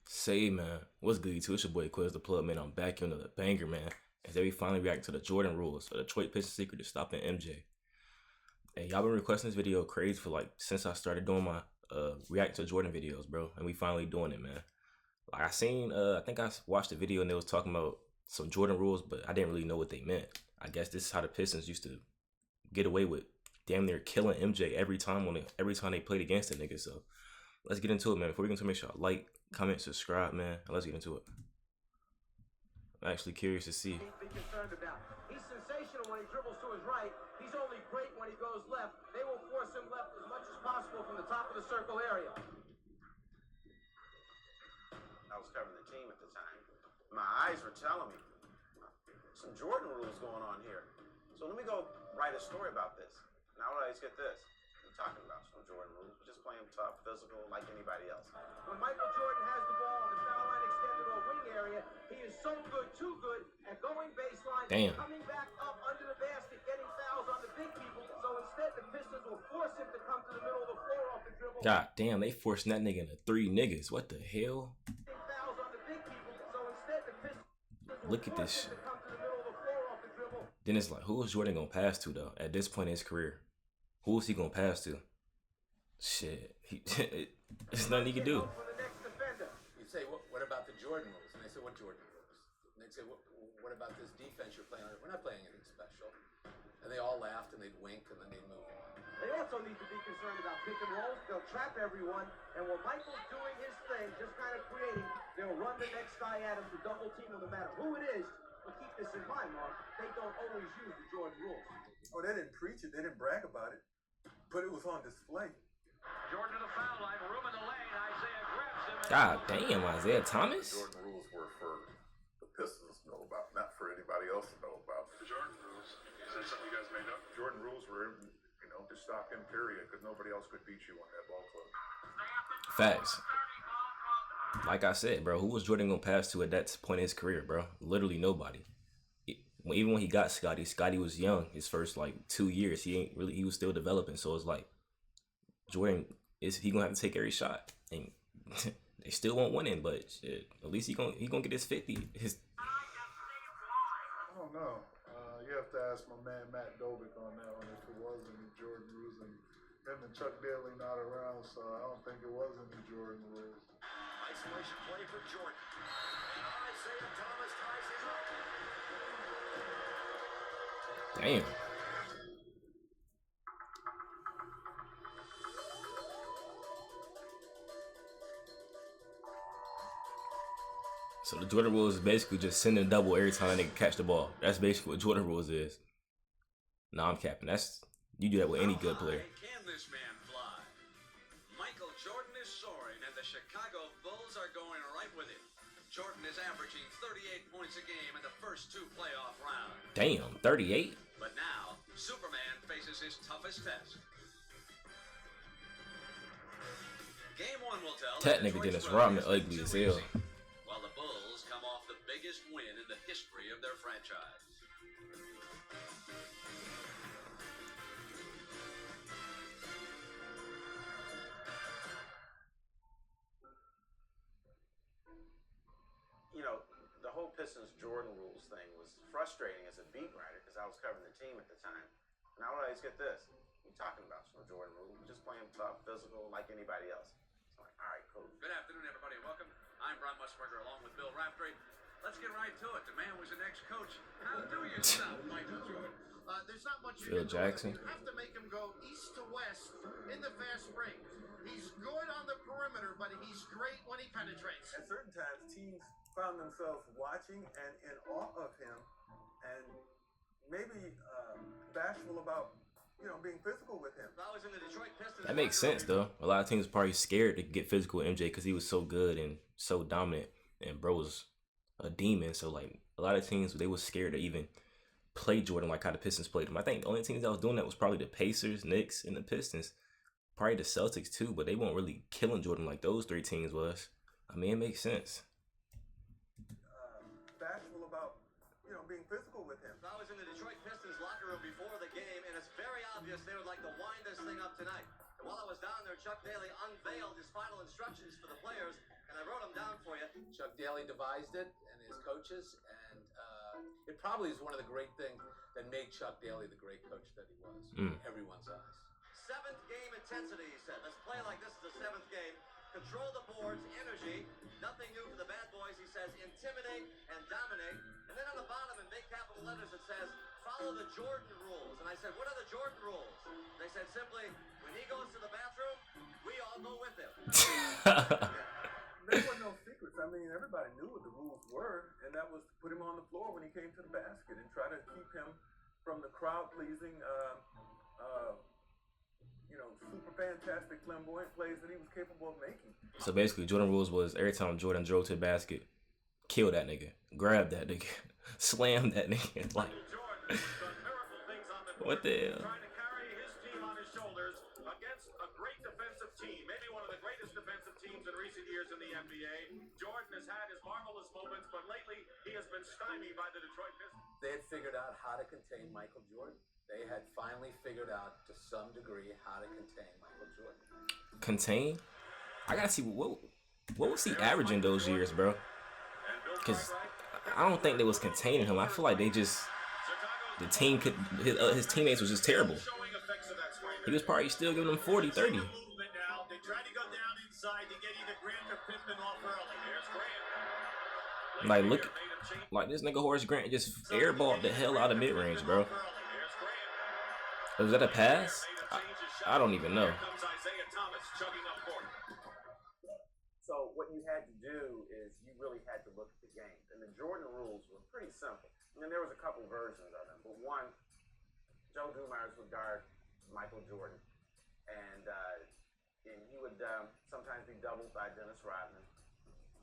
Say man, what's good YouTube? It's your boy Quiz the Plug, man. I'm back here on the banger, man. As we finally react to the Jordan rules, the Detroit Pistons secret to stopping MJ. And y'all been requesting this video crazy for like since I started doing my react to Jordan videos, bro. And we finally doing it, man. Like I think I watched the video and they was talking about some Jordan rules, but I didn't really know what they meant. I guess this is how the Pistons used to get away with damn near killing MJ every time they played against the nigga. So let's get into it, man. Before we get into, make sure I like, comment, subscribe, man. Let's get into it. I'm actually curious to see. He's sensational when he dribbles to his right. He's only great when he goes left. They will force him left as much as possible from the top of the circle area. I was covering the team at the time. My eyes were telling me some Jordan rules going on here. So let me go write a story about this. Now I always get this. I'm talking about some Jordan rules. Just play him tough, physical, like anybody else. When Michael Jordan has the ball on the foul line extended to a wing area, he is so good, too good at going baseline, coming back up under the basket, getting fouls on the big people. So instead, the Pistons will force him to come to the middle of the floor off the dribble. God damn, they forcing that nigga into three niggas. What the hell? Fouls on the big people. So instead, the Pistons look at this shit. Then it's like, who is Jordan gonna pass to though? At this point in his career, who is he gonna pass to? Shit, it's nothing he can do. You say, what about the Jordan rules? And they say, what Jordan rules? And they'd say, what about this defense you're playing? We're not playing anything special. And they all laughed and they'd wink and then they'd move on. They also need to be concerned about pick and rolls. They'll trap everyone. And while Michael's doing his thing, just kind of creating, they'll run the next guy at him to double team him no matter who it is. But keep this in mind, Mark. They don't always use the Jordan rules. Oh, they didn't preach it. They didn't brag about it. But it was on display. Jordan to the foul line, room in the lane. Isaiah grabs him. God damn, Isaiah Thomas. Jordan rules were for the Pistons to know about, not for anybody else to know about. The Jordan rules, is that something you guys made up? Jordan rules were, to stop him, period, because nobody else could beat you on that ball club. Facts. Like I said, bro, who was Jordan gonna pass to at that point in his career, bro? Literally nobody. Even when he got Scotty was young. His first like 2 years, he was still developing. So it's like, Jordan he gonna have to take every shot, and they still won't win it. But shit, at least he gonna get his 50. I don't know. You have to ask my man Matt Dobick on that one if it was any Jordan rules, and him and Chuck Daly not around, so I don't think it was any Jordan rules. Isolation play for Jordan. And Isaiah Thomas ties him up. Damn. So the Jordan rules is basically just sending a double every time they catch the ball. That's basically what Jordan rules is. Nah, I'm capping. You do that with any good player. Can this man fly? Michael Jordan is soaring, and the Chicago Bulls are going right with him. Jordan is averaging 38 points a game in the first 2 playoff rounds. Damn, 38? But now, Superman faces his toughest test. Game 1 will tell. That nigga Dennis Rodman ugly as hell. While the Bulls come off the biggest win in the history of their franchise. The whole Pistons Jordan rules thing was frustrating as a beat writer because I was covering the team at the time. And I would always get this. What are you talking about? Some Jordan rules. Just play him tough, physical, like anybody else. So I'm like, all right, cool. Good afternoon, everybody, and welcome. I'm Brian Musburger along with Bill Raftery. Let's get right to it. The man was an ex-coach. How do you stop Michael Jordan? There's not much Phil Jackson. You have to make him go east to west in the fast break. He's good on the perimeter, but he's great when he penetrates. At certain times, teams found themselves watching and in awe of him, and maybe bashful about, being physical with him. That makes sense, though. A lot of teams are probably scared to get physical with MJ because he was so good and so dominant, and bro was a demon. So, like, a lot of teams, they were scared to even play Jordan like how the Pistons played him. I think the only teams that was doing that was probably the Pacers, Knicks, and the Pistons. Probably the Celtics, too, but they weren't really killing Jordan like those 3 teams was. I mean, it makes sense. Bashful about, being physical with him. I was in the Detroit Pistons locker room before the game, and it's very obvious they would like to wind this thing up tonight. And while I was down there, Chuck Daly unveiled his final instructions for the players, and Daly devised it and his coaches, and it probably is one of the great things that made Chuck Daly the great coach that he was in everyone's eyes. Seventh game intensity, he said. Let's play like this is the seventh game. Control the boards, energy. Nothing new for the bad boys, he says. Intimidate and dominate. And then on the bottom in big capital letters it says, follow the Jordan rules. And I said, what are the Jordan rules? They said simply, when he goes to the bathroom, we all go with him. There were no secrets. I mean, everybody knew what the rules were, and that was to put him on the floor when he came to the basket and try to keep him from the crowd-pleasing, super fantastic, flamboyant plays that he was capable of making. So basically, Jordan rules was every time Jordan drove to the basket, kill that nigga, grab that nigga, slam that nigga. Like, what the hell? Trying to carry his team on his shoulders against a great defensive team, maybe one of the greatest defensive teams in recent years in the NBA. Jordan has had his marvelous moments, but lately he has been stymied by the Detroit Pistons. They had figured out how to contain Michael Jordan. They had finally figured out to some degree how to contain Michael Jordan. Contain? I gotta see what was he averaging those years, bro? Because I don't think they was containing him. I feel like they just the team could his teammates was just terrible. He was probably still giving them 40, 30. They tried to go down inside to get either Grant or Pittman off early. Here's Grant. Like look, like this nigga Horace Grant just airballed the hell out of mid range, bro. Was that a pass? I don't even know. So what you had to do is you really had to look at the game. And the Jordan rules were pretty simple. I mean, there was a couple versions of them. But one, Joe Dumars would guard Michael Jordan. And he would sometimes be doubled by Dennis Rodman.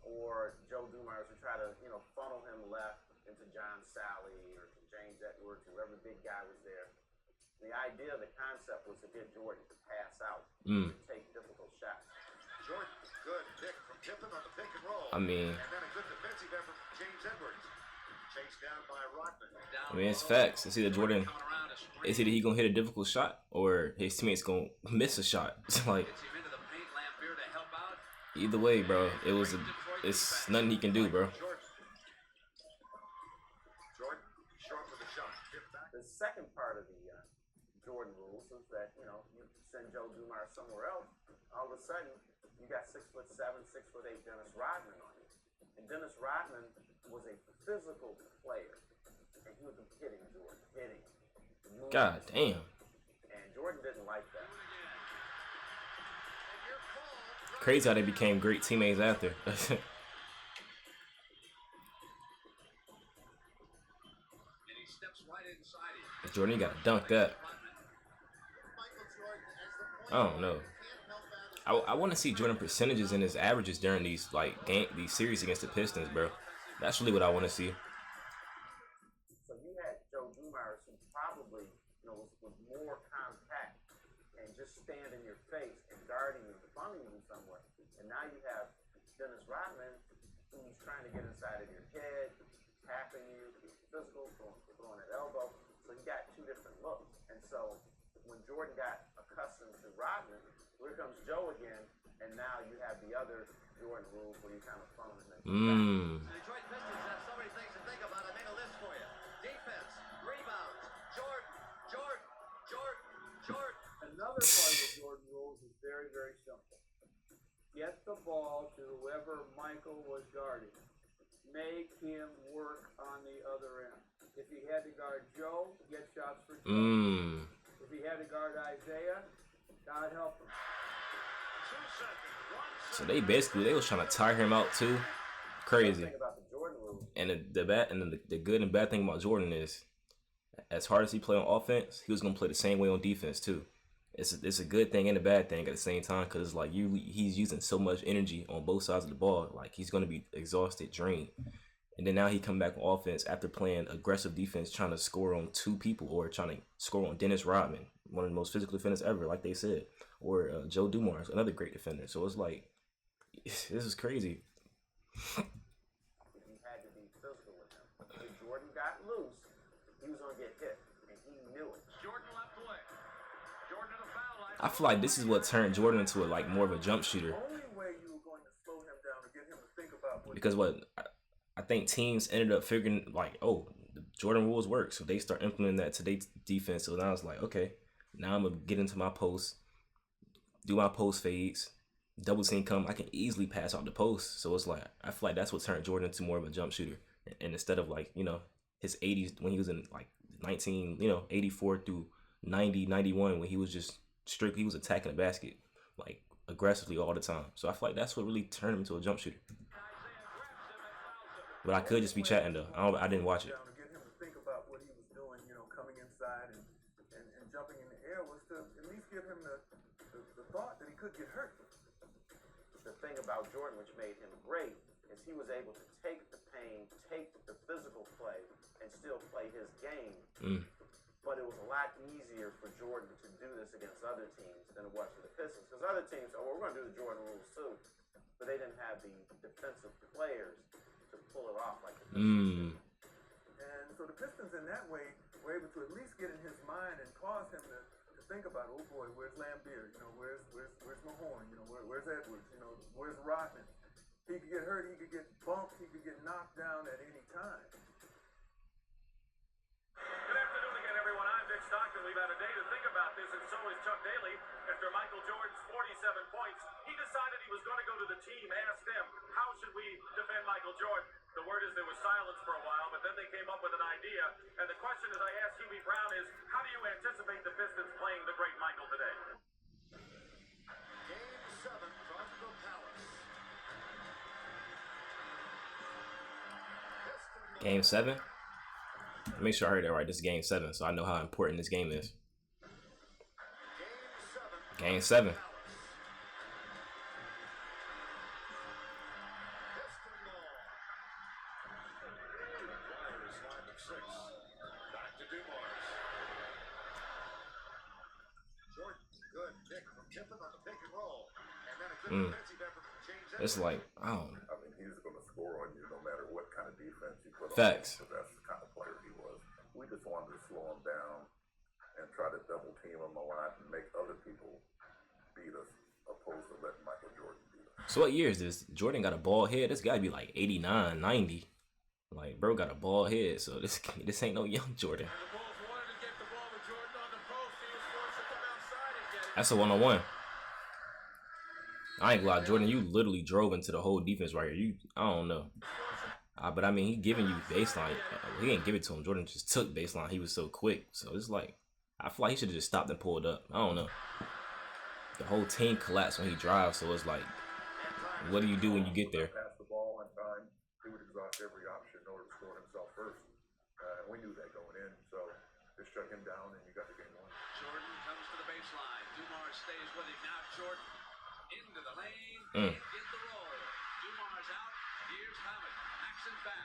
Or Joe Dumars would try to, funnel him left into John Sally or James Edwards, whoever big guy was there. The idea, the concept was to get Jordan to pass out and take difficult shots. Jordan, good pick from Pippen on the pick and roll. I mean, And then a good defensive effort from James Edwards. Chased down by Rodman. I mean, it's facts. It's either Jordan, it's either he gonna hit a difficult shot or his teammates gonna miss a shot. It's like either way, bro. It's nothing he can do, bro. Jordan, short for the shot. The second part of the Jordan rules is that, you send Joe Dumars somewhere else, all of a sudden, you got 6'7", 6'8" Dennis Rodman on you. And Dennis Rodman was a physical player. And he would be hitting Jordan, hitting him. God damn. And Jordan didn't like that. Crazy how they became great teammates after. Jordan, you gotta dunk that. I don't know. I want to see Jordan percentages in his averages during these these series against the Pistons, bro. That's really what I want to see. So you had Joe Dumars, who probably was more compact and just stand in your face and guarding you, funneling you somewhere. And now you have Dennis Rodman, who's trying to get inside of your head, tapping you, physical, throwing an elbow. So you got two different looks. And so when Jordan got accustomed to Rodman, here comes Joe again, and now you have the other Jordan rules where you kind of funnel it in. The Detroit Pistons have so many things to think about. I made a list for you. Defense, rebounds, Jordan. Another part of the Jordan rules is very, very simple. Get the ball to whoever Michael was guarding. Make him work on the other end. If he had to guard Joe, get shots for Joe. If he had to guard Isaiah, God help him. So they was trying to tire him out too. Crazy. And the good and bad thing about Jordan is, as hard as he played on offense, he was gonna play the same way on defense too. It's a good thing and a bad thing at the same time, because it's like he's using so much energy on both sides of the ball. Like he's gonna be exhausted, drained. And then now he come back on offense after playing aggressive defense, trying to score on two people, or trying to score on Dennis Rodman, one of the most physical defenders ever, like they said, or Joe Dumars, another great defender. So it's like, this is crazy. You had to be physical with him. If Jordan got loose, he was gonna get hit, and he knew it. Jordan left away. Jordan to the foul line. I feel like this is what turned Jordan into more of a jump shooter. The only way you were going to slow him down to get him to think about Because I think teams ended up figuring like, oh, the Jordan rules work, so they start implementing that to their defense. So now it's like, okay, now I'm gonna get into my post, do my post fades, double team come, I can easily pass out the post. So it's like I feel like that's what turned Jordan into more of a jump shooter. And instead of like, you know, his 80s when he was in like 84 through 90, 91, when he was just strictly, he was attacking the basket like aggressively all the time. So I feel like that's what really turned him into a jump shooter. But I could just be chatting though. I didn't watch it. To get him to think about what he was doing, you know, coming inside and jumping in the air was to at least give him the thought that he could get hurt. The thing about Jordan, which made him great, is he was able to take the pain, take the physical play, and still play his game. But it was a lot easier for Jordan to do this against other teams than it was for the Pistons. Because other teams, oh, well, we're going to do the Jordan rules too. But they didn't have the defensive players to pull it off like the Pistons. And so the Pistons in that way were able to at least get in his mind and cause him to think about, oh boy, where's Lambeer? You know, where's Mahorn? You know, where's Edwards? You know, where's Rodman? He could get hurt, he could get bumped, he could get knocked down at any time. Good afternoon again, everyone. I'm Dick Stockton. We've had a day to think about this, and so is Chuck Daly. After Michael Jordan's 47 points, he decided he was going to go to the team, asked them, how should we defend Michael Jordan? The word is there was silence for a while, but then they came up with an idea. And the question, as I asked Hubie Brown, is how do you anticipate the Pistons playing the great Michael today? Game 7 from the Palace. Game 7? Make sure I heard that right. This is game 7, so I know how important this game is. Game 7. It's like, I don't know. I mean, he's going to score on you no matter what kind of defense you put on. Facts. So that's the kind of player he was. We just wanted to slow him down and try to double team him a lot and make other people beat us, opposed to letting Michael Jordan beat us. So what year is this? Jordan got a bald head. This got to be like 89, 90. Like, bro got a bald head, so this ain't no young Jordan. That's a one-on-one. I ain't gonna lie, Jordan, you literally drove into the whole defense right here. I don't know. But I mean, he giving you baseline. He didn't give it to him. Jordan just took baseline. He was so quick. So it's like, I feel like he should have just stopped and pulled up. I don't know. The whole team collapsed when he drives. So it's like, what do you do when you get there? Pass the ball on time. He would exhaust every option in order to score himself first. And we knew that going in. So just shut him down and you got the game won. Jordan comes to the baseline. Dumars stays with him. Now Jordan into the lane. Get the roll. Dumars out. Here's Thomas. Maxon's back.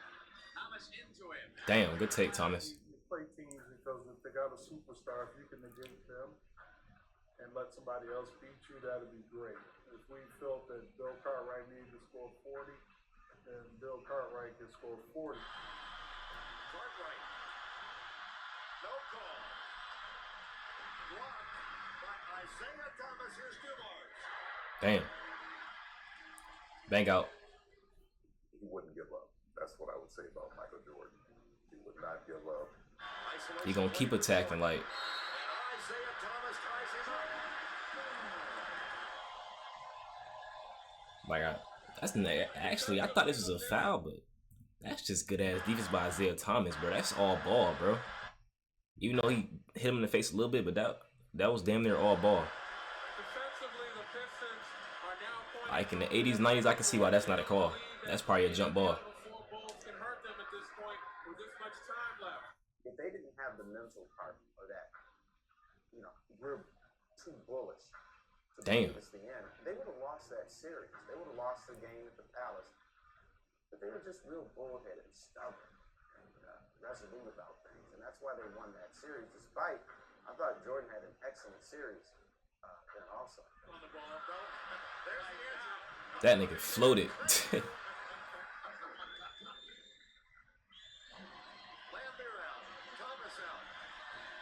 Thomas into him. Damn, good take, Thomas. You play teams because if they got a superstar, if you can negate them and let somebody else beat you, that'd be great. If we felt that Bill Cartwright needed to score 40, then Bill Cartwright can score 40. Cartwright. No call. Blocked by Isaiah Thomas. Here's Dumars. Damn. Bang out. He wouldn't give up. That's what I would say about Michael Jordan. He would not give up. He gonna keep attacking like. Isaiah Thomas ties his Actually, I thought this was a foul, but that's just good ass defense by Isaiah Thomas, bro. That's all ball, bro. Even though he hit him in the face a little bit, but that was damn near all ball. Like in the 80s, 90s, I can see why that's not a call. That's probably a jump ball. If they didn't have the mental part of that, you know, we're too bullish to believe it's the end, they would have lost that series. They would have lost the game at the Palace. But they were just real bullheaded and stubborn and resolute about things. And that's why they won that series, despite, I thought Jordan had an excellent series then also. on the ball, though. There's the answer. That nigga floated. Lambeer out. Thomas out.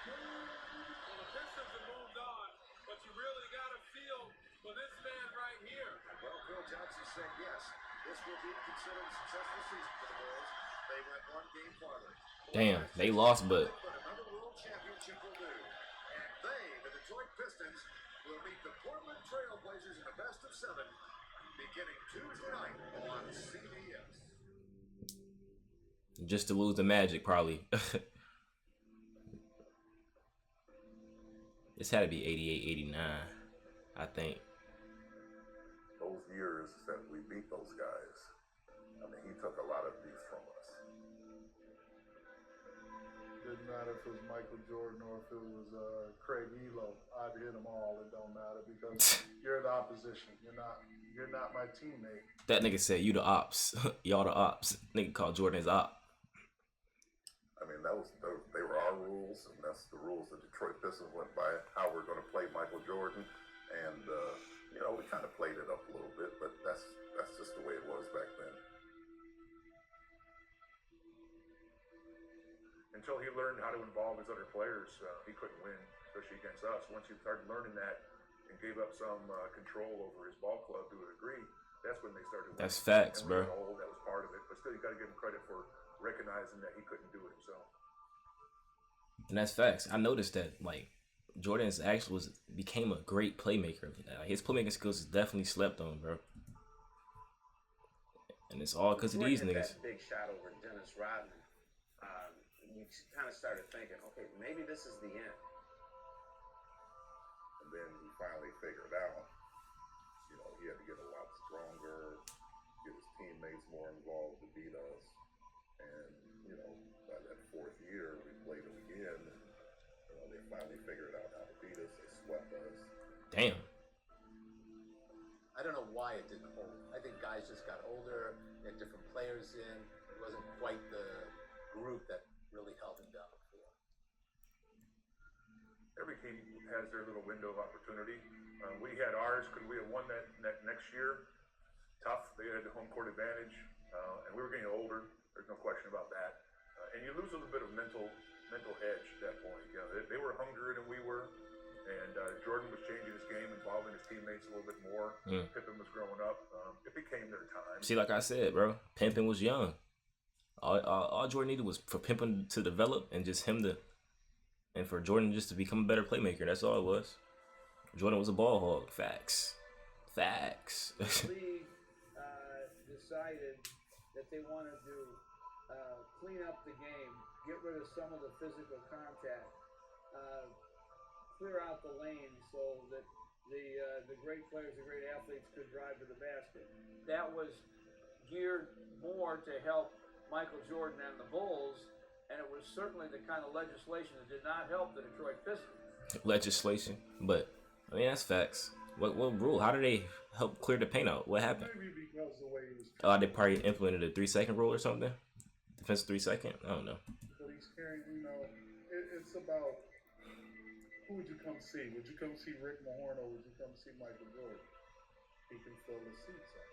Well, the Pistons have moved on, but you really got to feel for this man right here. Well, Phil Johnson said yes. This will be considered a successful season for the Bulls. They went one game farther. Damn, they lost, but Another world championship will do. And they, the Detroit Pistons, will meet the Portland Trail Blazers in the best of 7 beginning Tuesday night on CBS. just to lose the Magic, probably. This had to be 88, 89, I think. Those years that we beat those guys, I mean, he took a lot of abuse from us. Didn't matter if it was Michael Jordan or if it was Craig Elo. I'd hit them all. It don't matter because you're the opposition. You're not my teammate. That nigga said, you the ops. Y'all the ops. Nigga called Jordan his op. I mean, they were our rules, and that's the rules the Detroit Pistons went by, how we're going to play Michael Jordan. And, you know, we kind of played it up a little bit, but that's just the way it was back then. Until he learned how to involve his other players, he couldn't win, especially against us. Once he started learning that and gave up some control over his ball club to a degree, that's when they started winning. That's facts, and we bro. got old, that was part of it. But still, you got to give him credit for recognizing that he couldn't do it himself. And that's facts. I noticed that, like, Jordan's actually became a great playmaker. His playmaking skills is definitely slept on, bro. And it's all because of these niggas. That big shot over Dennis Rodman. You kind of started thinking, okay, maybe this is the end. And then he finally figured out, you know, he had to get a lot stronger, get his teammates more involved to beat us. And, you know, by that 4th year, we played them again. You know, they finally figured out how to beat us. They swept us. Damn. I don't know why it didn't hold. I think guys just got older, had different players in. It wasn't quite the group that really held him down before. Every team has their little window of opportunity. We had ours because we had won that next year. Tough. They had the home court advantage, and we were getting older. There's no question about that. And you lose a little bit of mental edge at that point. You know, they were hungrier than we were, and Jordan was changing his game, involving his teammates a little bit more. Pippen was growing up. It became their time. See, like I said, bro, Pimpin was young. All Jordan needed was for Pimpin to develop and just and for Jordan just to become a better playmaker. That's all it was. Jordan was a ball hog. Facts. The league decided that they wanted to clean up the game, get rid of some of the physical contact, clear out the lanes so that the great players, the great athletes could drive to the basket. That was geared more to help Michael Jordan and the Bulls, and it was certainly the kind of legislation that did not help the Detroit Pistons. Legislation, but I mean that's facts. What rule? How did they help clear the paint out? What happened? Maybe because the way he was. They probably implemented a 3-second rule or something. Defensive 3-second. I don't know. But he's carrying, you know, it's about who would you come see? Would you come see Rick Mahorn or would you come see Michael Jordan? He can fill the seats up.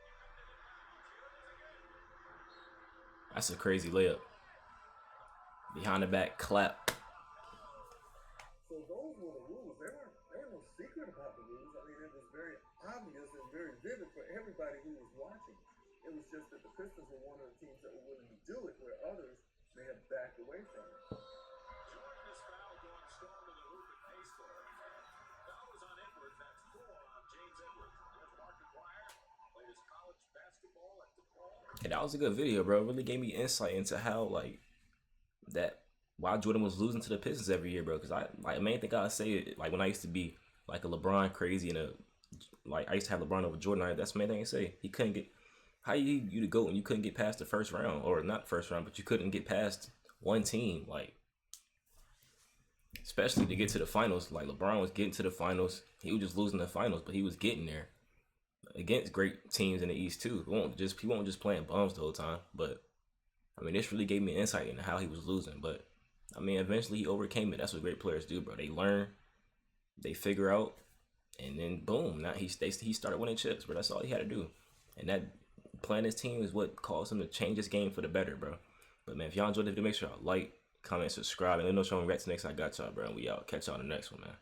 That's a crazy layup. Behind the back clap. So those were the rules. There were no secret about the rules. I mean, it was very obvious and very vivid for everybody who was watching. It was just that the Pistons were one of the teams that were willing to do it, where others may have backed away from it. Jordan is fouled going storm to the hoop and pays for it. Foul was on Edwards. That's 4 on James Edwards. There's Markiplier. Played his college basketball at DePaul. And that was a good video, bro. It really gave me insight into how why Jordan was losing to the Pistons every year, bro. Because the main thing I say it, like when I used to be like a LeBron crazy and I used to have LeBron over Jordan. That's the main thing I say. He couldn't get you to go and you couldn't get past the first round, or not first round, but you couldn't get past one team, like especially to get to the finals. Like LeBron was getting to the finals, he was just losing the finals, but he was getting there against great teams in the East too. He won't just playing bums the whole time. But I mean, this really gave me insight into how he was losing. But I mean, eventually he overcame it. That's what great players do, bro. They learn, they figure out, and then boom, now he started winning chips, bro. That's all he had to do. And that playing his team is what caused him to change his game for the better, bro. But man, if y'all enjoyed the video, make sure y'all like, comment, subscribe, and let me know if y'all react to next. I got y'all, bro. And we out. Catch y'all in the next one, man.